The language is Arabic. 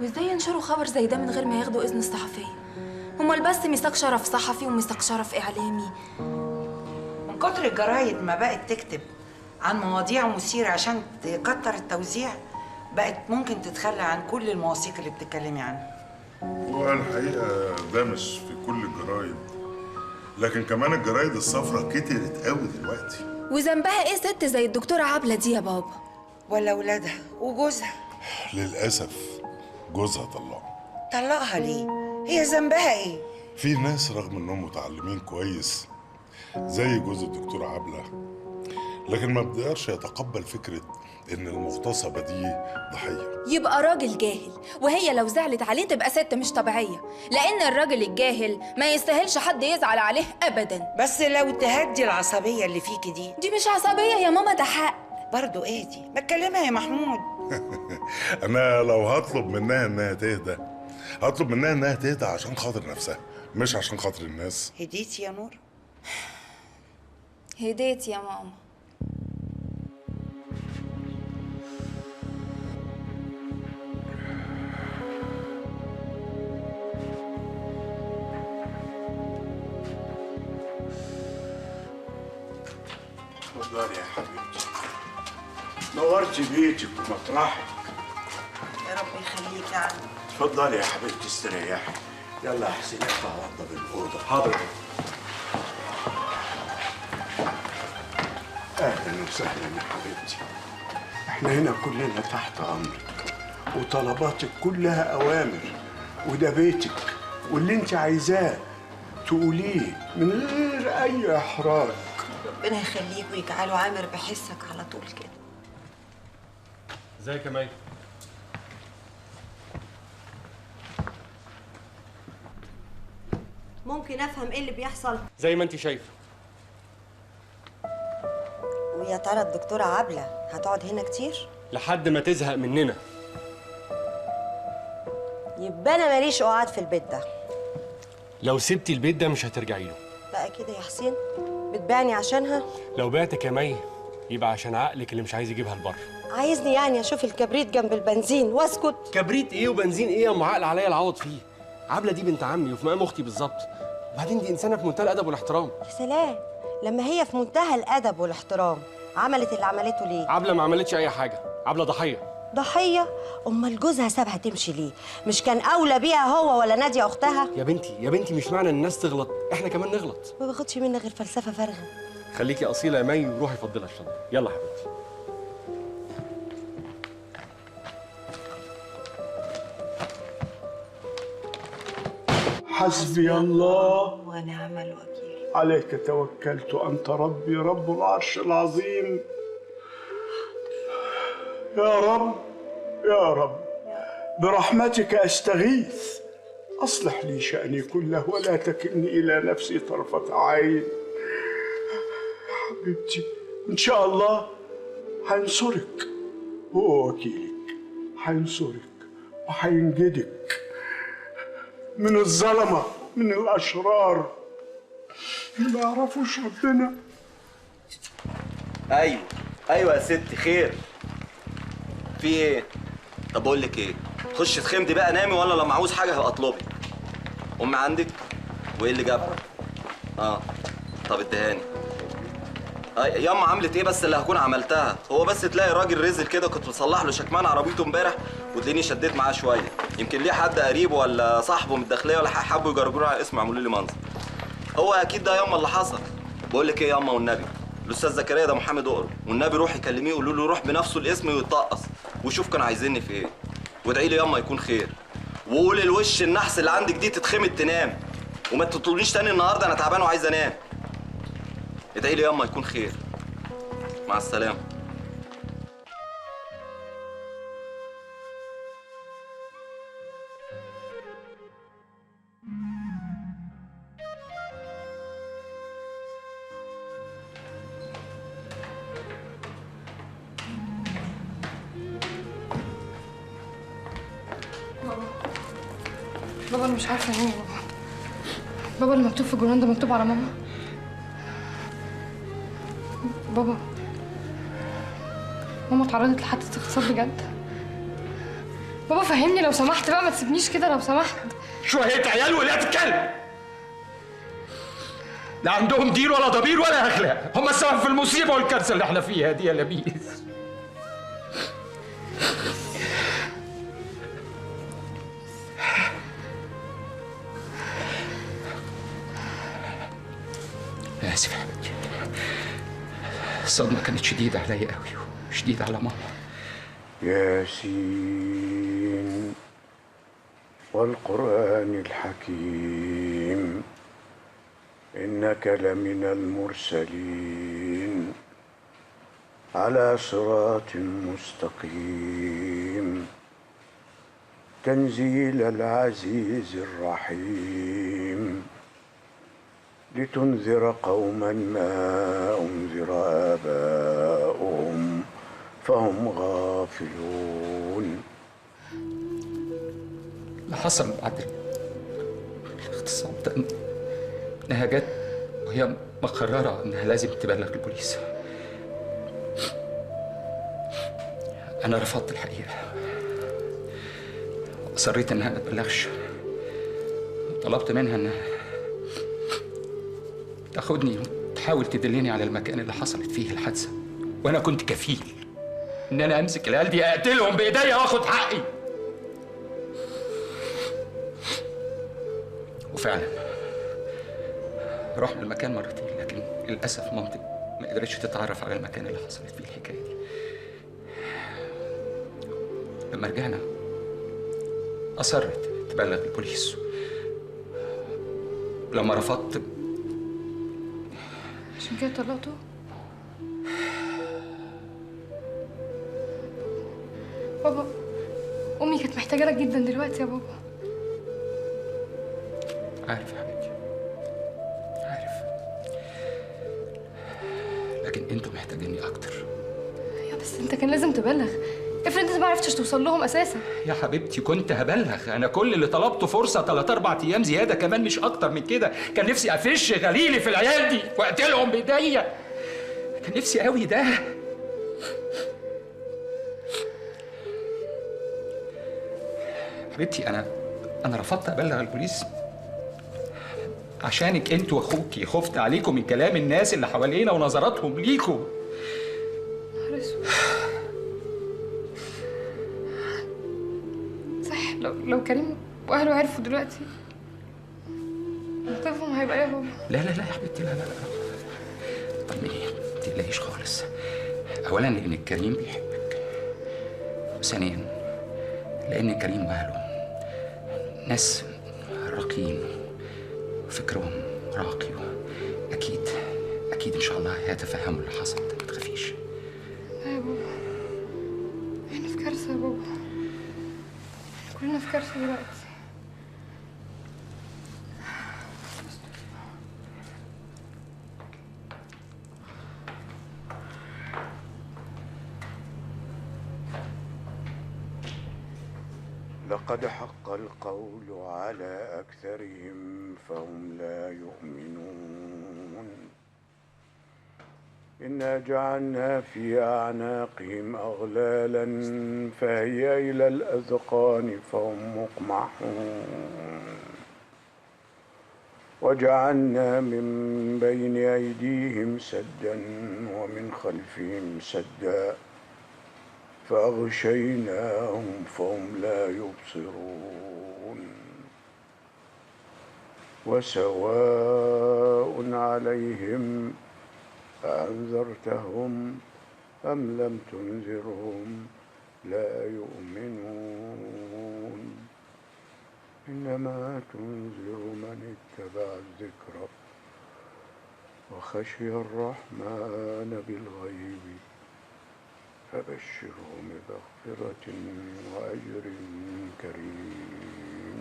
وازاي ينشروا خبر زي ده من غير ما ياخدوا اذن الصحفيه؟ امال بس ميثاق شرف صحفي وميثاق شرف اعلامي. من كتر الجرايد ما بقت تكتب عن مواضيع مثيرة عشان تكتر التوزيع، بقت ممكن تتخلى عن كل المواثيق اللي بتتكلمي عنها. هو الحقيقة ده مش في كل الجرايد، لكن كمان الجرايد الصفراء كترت قوي دلوقتي. وذنبها ايه ست زي الدكتورة عبلة دي يا بابا؟ ولا ولادها وجوزها. للأسف جوزها طلقها ليه؟ هي ذنبها ايه؟ في ناس رغم انهم متعلمين كويس زي جوز الدكتورة عبلة، لكن ما بيقدرش يتقبل فكرة ان المغتصبة دي ضحية. يبقى راجل جاهل، وهي لو زعلت عليه تبقى ست مش طبيعية، لأن الراجل الجاهل ما يستاهلش حد يزعل عليه أبداً. بس لو تهدي العصبية اللي فيكي دي مش عصبية يا ماما، ده حق. برضو ايه دي؟ ما تكلمها يا محمود. انا لو هطلب منها انها تهدى، هطلب منها انها تهدى عشان خاطر نفسها مش عشان خاطر الناس. هديتي يا نور؟ هديت يا ماما. اتفضلي يا حبيبتي، نورتي بيتك ومطرحك. يا رب يخليك يا عم. اتفضلي يا حبيبتي استريحي. يلا يا حسين اطلع وضب الأوضة. حاضر. أهلا وسهلا يا حبيبتي، احنا هنا كلنا تحت أمرك، وطلباتك كلها أوامر، وده بيتك، واللي انت عايزاه تقوليه من غير أي إحراج. ربنا يخليك ويجعله عامر بحسك على طول كده. ازيك يا مي؟ ممكن افهم ايه اللي بيحصل؟ زي ما انت شايفه. ويا ترى الدكتورة عبلة هتقعد هنا كتير؟ لحد ما تزهق مننا. يبقى انا ماليش قعاد في البيت ده. لو سبتي البيت ده مش هترجعي له. بقى كده يا حسين؟ بتبيعني عشانها؟ لو بعتك يا مي يبقى عشان عقلك اللي مش عايز يجيبها لبره. عايزني يعني اشوف الكبريت جنب البنزين واسكت؟ كبريت ايه وبنزين ايه يا ام عقل عليا العوض فيه. عبله دي بنت عمي وفي مقام اختي بالظبط، وبعدين دي انسانه في منتهى الادب والاحترام. يا سلام، لما هي في منتهى الادب والاحترام عملت اللي عملته ليه؟ عبله ما عملتش اي حاجه، عبله ضحيه. ضحيه؟ امال جوزها سابها تمشي ليه؟ مش كان اولى بيها هو ولا ناديه اختها؟ يا بنتي مش معنى ان الناس تغلط احنا كمان نغلط. ما باخدش منها غير فلسفه فارغه. خليكي اصيله يا مي وروحي فضلها الشنطه. يلا حبيبتي. حسبي الله ونعم الوكيل. عليك توكلت، أنت ربي رب العرش العظيم. يا رب يا رب برحمتك أستغيث، أصلح لي شأني كله ولا تكلني إلى نفسي طرفة عين. حبيبتي إن شاء الله هينصرك، هو وكيلك، هينصرك وهينجدك من الظلمة، من الأشرار اللي ما يعرفوش ربنا. ايوه يا ستي، خير؟ في ايه؟ طب بقول لك ايه، خش اتخمدي بقى نامي، ولا لما عاوز حاجه هبقى اطلبي. امي عندك؟ وايه اللي جابها؟ طب ادهاني. ياما عملت ايه بس اللي هكون عملتها؟ هو بس تلاقي راجل رزل كده كنت بصلح له شكمان عربيته امبارح وتلاقيني شديت معاه شويه، يمكن ليه حد قريبه ولا صاحبه من الداخليه ولا حبوا يجرجروا على اسمه يعملوا لي منظر. هو اكيد ده ياما اللي حصل. بقول لك ايه ياما والنبي، الاستاذ زكريا ده محامي دقره، والنبي روحي كلميه وقولوا له يروح بنفسه الاسم ويتطقص وشوف كانوا عايزيني في ايه، وادعي لي ياما يكون خير، وقولي الوش النحس اللي عندك دي تتخمد تنام، وما تطلبنيش تاني النهارده انا تعبان وعايز انام. ادعي لي ياما يكون خير. مع السلامه. بابا انا مش عارفه يعني بابا اللي مكتوب في الجورنال ده مكتوب على ماما. بابا ماما اتعرضت لحادثه اغتصاب بجد. بابا فهمني لو سمحت بقى، ما تسيبنيش كده لو سمحت. شوية عيال ولاد كلب، لا عندهم دين ولا ضمير ولا أخلاق، هم السبب في المصيبة والكارثة اللي احنا فيها دي يا لبيس. أنا آسف يا حبيبتي، الصدمة كانت شديدة عليا قوي وشديدة على ماما. ياسين والقرآن الحكيم إنك لمن المرسلين على صراط مستقيم تنزيل العزيز الرحيم لتنذر قوما ما أنذر آباؤهم فهم غافلون. اللي حصل بعد الاغتصاب ده إنها جت وهي مقررة إنها لازم تبلغ البوليس. أنا رفضت الحقيقة، أصريت إنها ما تبلغش، طلبت منها إنها تاخدني وتحاول تدلني على المكان اللي حصلت فيه الحادثة، وأنا كنت كفيل إن أنا أمسك العيال دي أقتلهم بإيديا وآخد حقي. وفعلا رحنا المكان مرتين، لكن للأسف مامتي ما قدرتش تتعرف على المكان اللي حصلت فيه الحكاية دي. لما رجعنا أصرت تبلغ البوليس، ولما رفضت عشان كده طلقته؟ بابا أمي كانت محتاجة لك جدا دلوقتي يا بابا. عارف يا حبيبتي، عارف، لكن انتوا محتاجيني اكتر. يا بس انت كان لازم تبلغ، افرض انت ما عرفتش توصل لهم اساسا. يا حبيبتي كنت هبلغ، انا كل اللي طلبته فرصه 3-4 ايام زياده كمان، مش اكتر من كده. كان نفسي افش غليلي في العيال دي واقتلهم بايديا، كان نفسي قوي ده. حبيبتي انا رفضت ابلغ البوليس عشانك انت واخوكي، خفت عليكم من كلام الناس اللي حوالينا ونظراتهم ليكم. نهار اسود. صح، لو كريم واهله عرفوا دلوقتي موقفهم هيبقى ايه يا بابا؟ لا لا لا يا حبيبتي، لا لا لا، طمني ما تقلقيش خالص. اولا لان كريم بيحبك، وثانيا لان كريم واهله ناس راقيين وفكرهم راقي، اكيد ان شاء الله هيتفهموا اللي حصل ده، ما تخافيش. لا يا بابا، احنا في كارثه يا بابا، كلنا في كارثه دلوقتي. لقد حق القول على أكثرهم فهم لا يؤمنون. إنا جعلنا في أعناقهم أغلالا فهي إلى الأذقان فهم مقمحون. وجعلنا من بين أيديهم سدا ومن خلفهم سدا فأغشيناهم فهم لا يبصرون. وسواء عليهم أأنذرتهم أم لم تنذرهم لا يؤمنون. إنما تنذر من اتبع الذكر وخشي الرحمن بالغيب فبشره بمغفرة وأجر كريم.